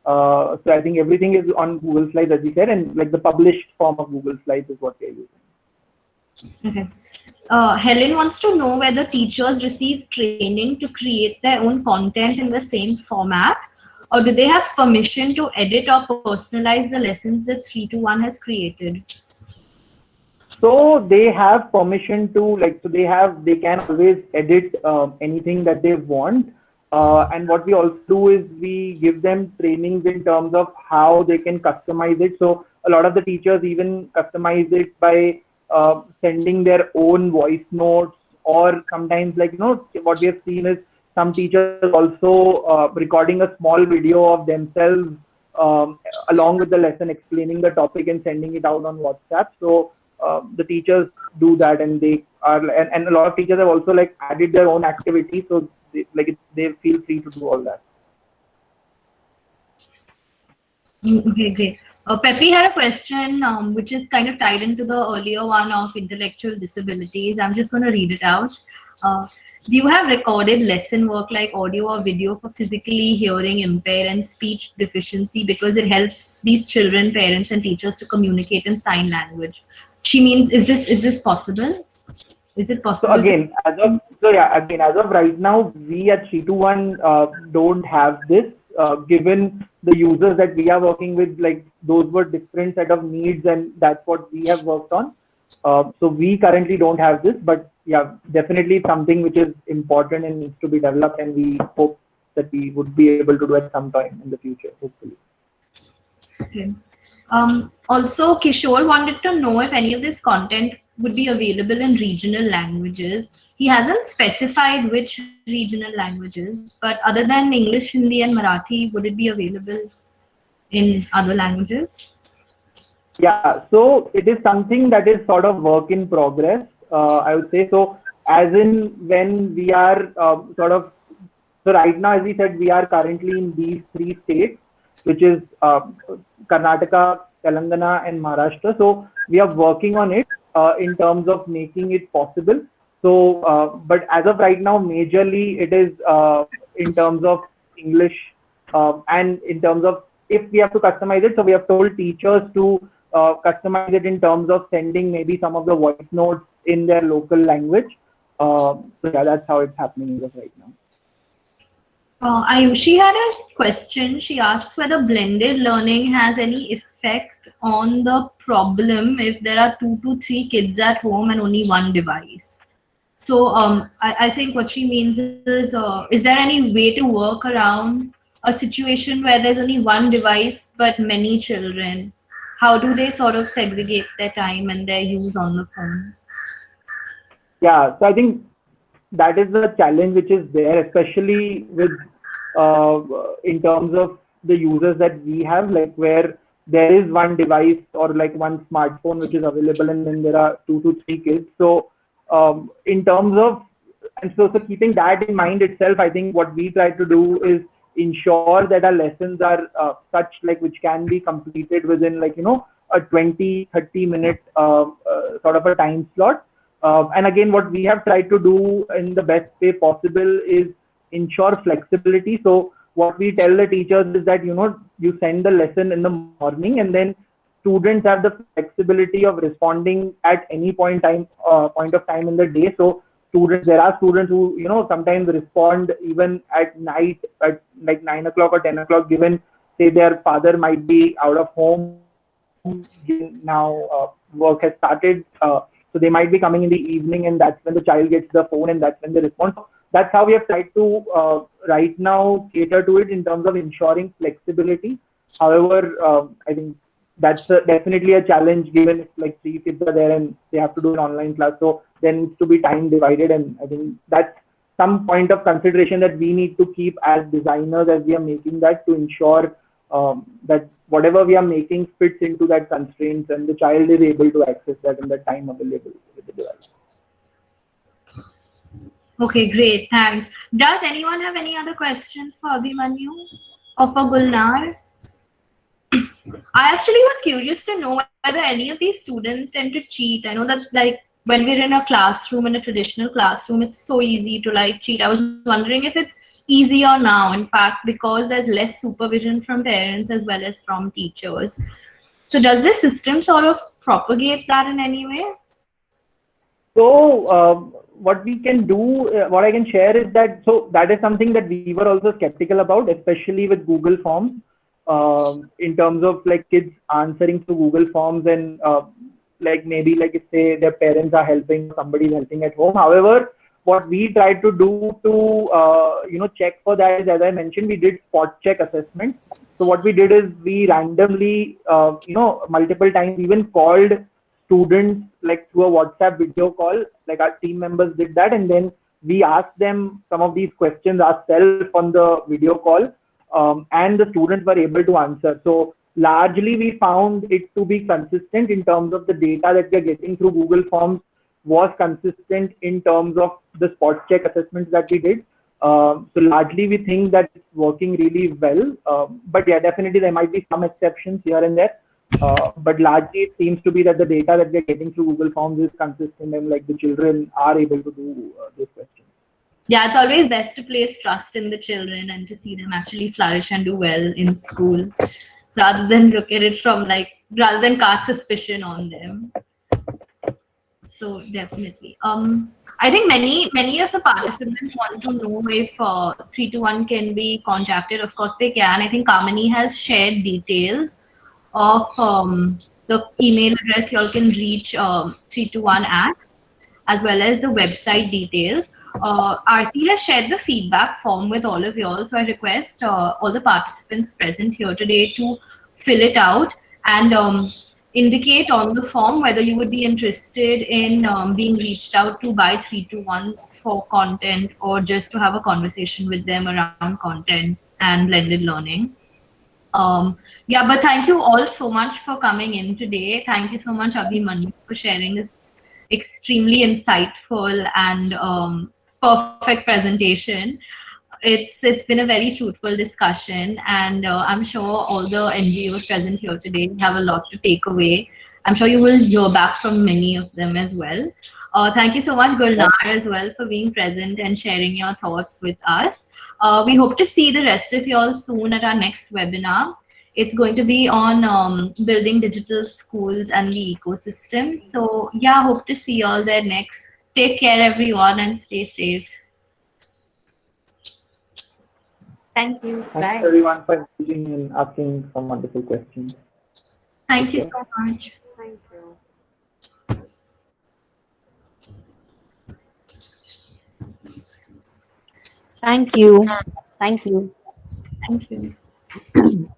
So I think everything is on Google Slides, as we said, and like the published form of Google Slides is what we are using. Okay. Helen wants to know whether teachers receive training to create their own content in the same format, or do they have permission to edit or personalize the lessons that 321 has created? So they have permission to they can always edit anything that they want. And what we also do is we give them trainings in terms of how they can customize it. So a lot of the teachers even customize it by sending their own voice notes, or sometimes what we have seen is some teachers also recording a small video of themselves along with the lesson, explaining the topic and sending it out on WhatsApp. So the teachers do that, and they are, and a lot of teachers have also added their own activities, so they feel free to do all that. Okay, great. Peppy had a question which is kind of tied into the earlier one of intellectual disabilities. I'm just going to read it out. Do you have recorded lesson work like audio or video for physically hearing impaired and speech deficiency, because it helps these children, parents and teachers to communicate in sign language? She means, is this possible? Is it possible? So again, as of right now, we at 321 don't have this. Given the users that we are working with, those were different set of needs, and that's what we have worked on. So we currently don't have this, but yeah, definitely something which is important and needs to be developed, and we hope that we would be able to do at some time in the future, hopefully. Okay. Also, Kishore wanted to know if any of this content would be available in regional languages. He hasn't specified which regional languages, but other than English, Hindi and Marathi, would it be available in other languages? Yeah, so it is something that is sort of work in progress. I would say. So as in when we are so right now, as we said, we are currently in these three states, which is Karnataka, Telangana, and Maharashtra. So we are working on it in terms of making it possible. So, but as of right now, majorly it is in terms of English and in terms of if we have to customize it. So we have told teachers to customize it in terms of sending maybe some of the voice notes in their local language. So yeah, that's how it's happening as of right now. Ayushi had a question. She asks whether blended learning has any effect on the problem if there are 2 to 3 kids at home and only one device. So I think what she means is there any way to work around a situation where there's only one device but many children? How do they sort of segregate their time and their use on the phone? Yeah, so I think that is the challenge which is there, especially with in terms of the users that we have, like where there is one device or like one smartphone which is available, and then there are 2 to 3 kids. So in terms of, and so keeping that in mind itself, I think what we try to do is ensure that our lessons are such like which can be completed within like a 20-30 minute sort of a time slot. And again, what we have tried to do in the best way possible is ensure flexibility. So what we tell the teachers is that you send the lesson in the morning, and then students have the flexibility of responding at any point of time in the day. So there are students who sometimes respond even at night at like 9 o'clock or 10 o'clock, given say their father might be out of home now, work has started, so they might be coming in the evening, and that's when the child gets the phone and that's when they respond. So that's how we have tried to right now cater to it in terms of ensuring flexibility. However, I think that's definitely a challenge, given if like 3 kids are there and they have to do an online class. So there needs to be time divided, and I think that's some point of consideration that we need to keep as designers as we are making that, to ensure that whatever we are making fits into that constraints and the child is able to access that in the time available with the device. Okay, great, thanks. Does anyone have any other questions for Abhimanyu or for Gulnar? I actually was curious to know whether any of these students tend to cheat. I know that like when we're in a classroom, in a traditional classroom, it's so easy to like cheat. I was wondering if it's easier now, in fact, because there's less supervision from parents as well as from teachers. So does this system sort of propagate that in any way? So what we can do, what I can share is that, so that is something that we were also skeptical about, especially with Google Forms, in terms of like kids answering to Google Forms and like maybe like if say their parents are helping, somebody is helping at home. However, what we tried to do to check for that is, as I mentioned, we did spot check assessment. So what we did is we randomly multiple times even called students like through a WhatsApp video call, like our team members did that, and then we asked them some of these questions ourselves on the video call, and the students were able to answer. So largely we found it to be consistent in terms of the data that we are getting through Google Forms was consistent in terms of the spot check assessments that we did. So largely we think that it's working really well, but yeah, definitely there might be some exceptions here and there. But largely it seems to be that the data that we're getting through Google Forms is consistent, and like the children are able to do those questions. Yeah, it's always best to place trust in the children and to see them actually flourish and do well in school, rather than look at it from rather than cast suspicion on them. So definitely. I think many of the participants want to know if 321 can be contacted. Of course they can. I think Kamini has shared details of the email address you all can reach 321 at, as well as the website details. Aarti has shared the feedback form with all of you all, so I request all the participants present here today to fill it out and indicate on the form whether you would be interested in being reached out to by 321 for content, or just to have a conversation with them around content and blended learning. Yeah, but thank you all so much for coming in today. Thank you so much, Abhimanyu, for sharing this extremely insightful and perfect presentation. It's been a very fruitful discussion, and I'm sure all the NGOs present here today have a lot to take away. I'm sure you will hear back from many of them as well. Thank you so much, Gulnar, as well, for being present and sharing your thoughts with us. We hope to see the rest of y'all soon at our next webinar. It's going to be on building digital schools and the ecosystem. So yeah, hope to see y'all there next. Take care, everyone, and stay safe. Thank you. Thanks Bye. everyone for engaging and asking some wonderful questions. Thank you Okay. so much. Thank you. Thank you. Thank you. Thank you.